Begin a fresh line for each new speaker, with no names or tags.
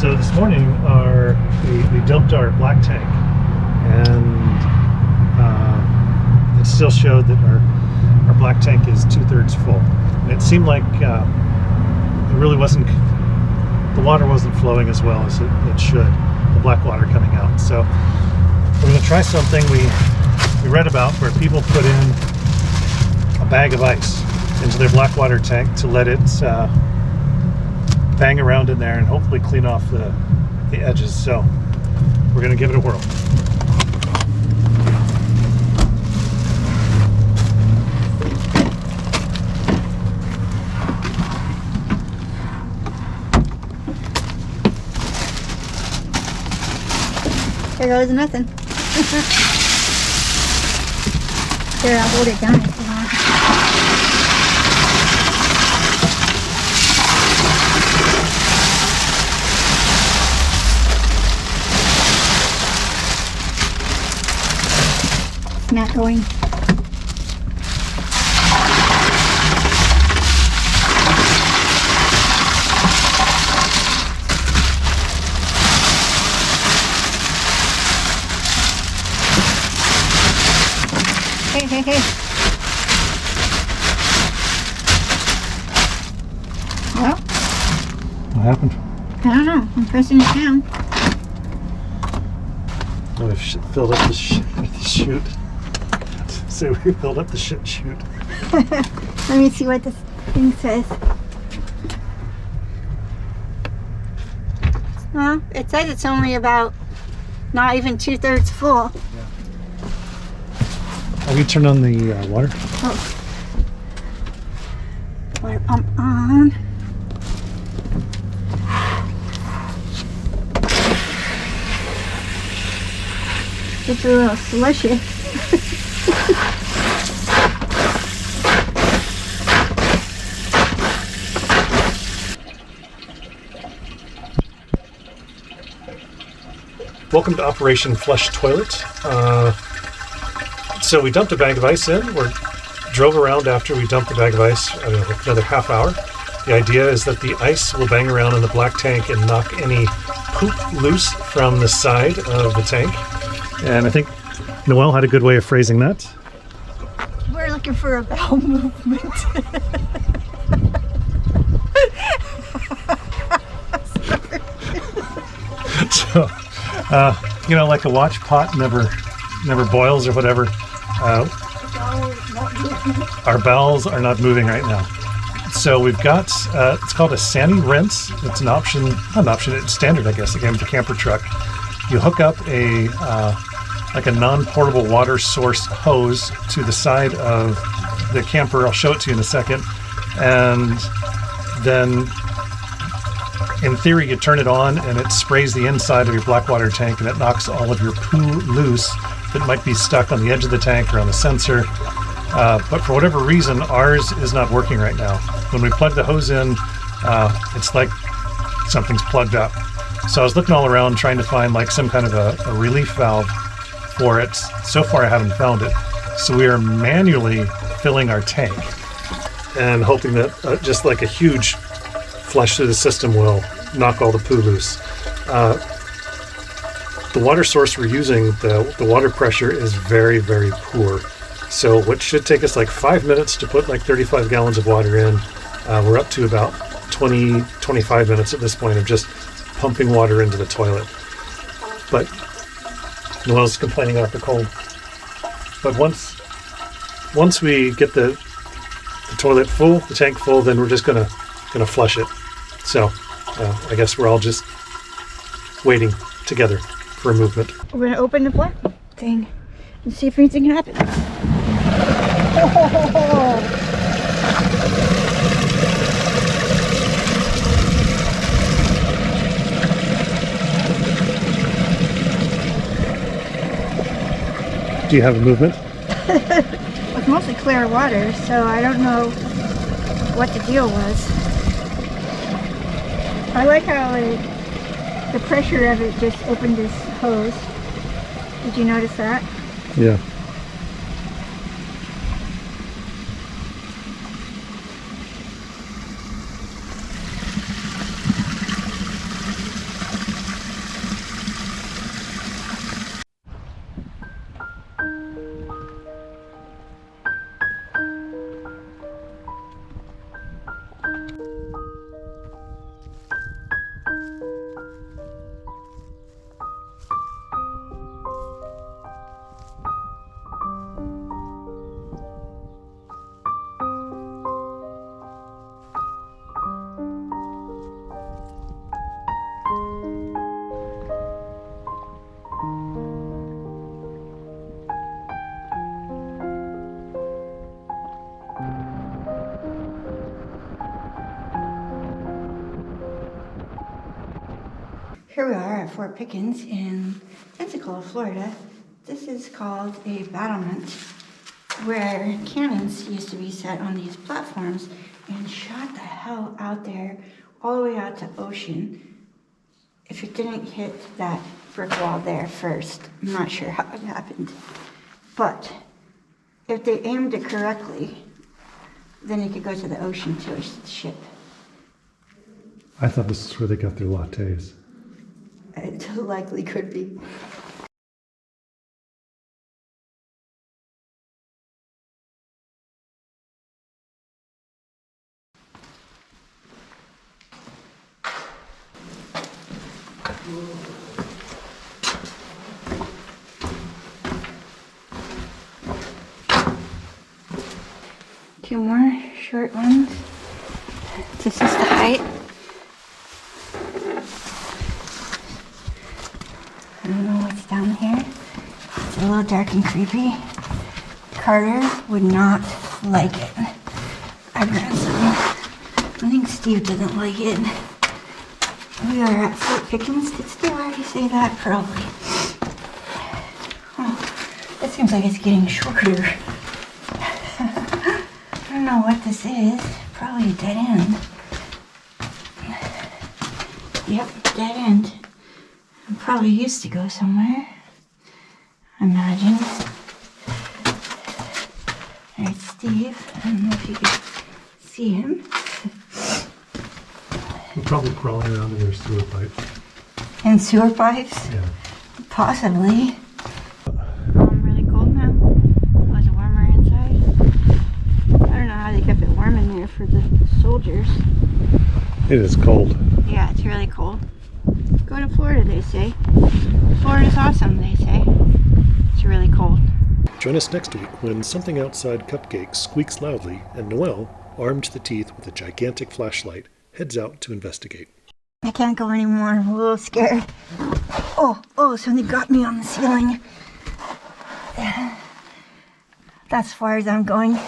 So this morning we dumped our black tank, and it still showed that our black tank is 2/3 full. And it seemed like it really wasn't, the water wasn't flowing as well as it should, the black water coming out. So we're going to try something we read about where people put in a bag of ice into their black water tank to let it bang around in there and hopefully clean off the edges. So we're going to give it a whirl.
There goes nothing. Here, I'll hold it down if you want. It's not going. Hey. Well,
What happened?
I don't know. I'm pressing it down.
Oh, we've filled up the chute. So we filled up the chute.
Let me see what this thing says. Well, it says it's only about not even 2/3 full.
Have you turned on the water?
Oh. Water pump on. It's a little slushy.
Welcome to Operation Flush Toilet. So we dumped a bag of ice in. We drove around after we dumped the bag of ice, I don't know, another half hour. The idea is that the ice will bang around in the black tank and knock any poop loose from the side of the tank. And I think Noelle had a good way of phrasing that.
We're looking for a bowel movement.
So, like a watch pot never boils or whatever. Our bowels are not moving right now. So we've got, it's called a Sani rinse. It's an option, not an option, it's standard, I guess, again with the camper truck. You hook up like a non-portable water source hose to the side of the camper. I'll show it to you in a second. And then in theory, you turn it on and it sprays the inside of your black water tank and it knocks all of your poo loose that might be stuck on the edge of the tank or on the sensor. But for whatever reason, ours is not working right now. When we plug the hose in, it's like something's plugged up. So I was looking all around trying to find like some kind of a relief valve for it. So far I haven't found it. So we are manually filling our tank and hoping that just like a huge flush through the system will knock all the poo loose. The water source we're using, the water pressure is very, very poor. So what should take us like 5 minutes to put like 35 gallons of water in, we're up to about 20-25 minutes at this point of just pumping water into the toilet. But Noelle's complaining about the cold. But once we get the toilet full, the tank full, then we're just gonna flush it. So I guess we're all just waiting together for a movement.
We're gonna open the black thing and see if anything happens.
Do you have a movement?
It's mostly clear water, so I don't know what the deal was. I like how the pressure of it just opened this hose. Did you notice that?
Yeah.
Here we are at Fort Pickens in Pensacola, Florida. This is called a battlement where cannons used to be set on these platforms and shot the hell out there all the way out to ocean. If it didn't hit that brick wall there first, I'm not sure how it happened. But if they aimed it correctly, then it could go to the ocean to a ship.
I thought this is where they got their lattes.
It likely could be. Two more short ones. This is the height. I don't know what's down here. It's a little dark and creepy. Carter would not like it. Our grandson. I think Steve doesn't like it. We are at Fort Pickens. Did Steve already say that? Probably. Oh, it seems like it's getting shorter. I don't know what this is. Probably a dead end. Yep, dead end. It probably used to go somewhere, I imagine. There's Steve. I don't know if you can see him.
We're probably crawling around in their sewer pipes.
In sewer pipes?
Yeah.
Possibly. Really cold now. Was it warmer inside? I don't know how they kept it warm in there for the soldiers.
It is cold.
Yeah, it's really cold. Go to Florida, they say. Florida's awesome, they say. It's really cold.
Join us next week when something outside Cupcake squeaks loudly and Noelle, armed to the teeth with a gigantic flashlight, heads out to investigate.
I can't go anymore. I'm a little scared. Oh, something got me on the ceiling. That's as far as I'm going.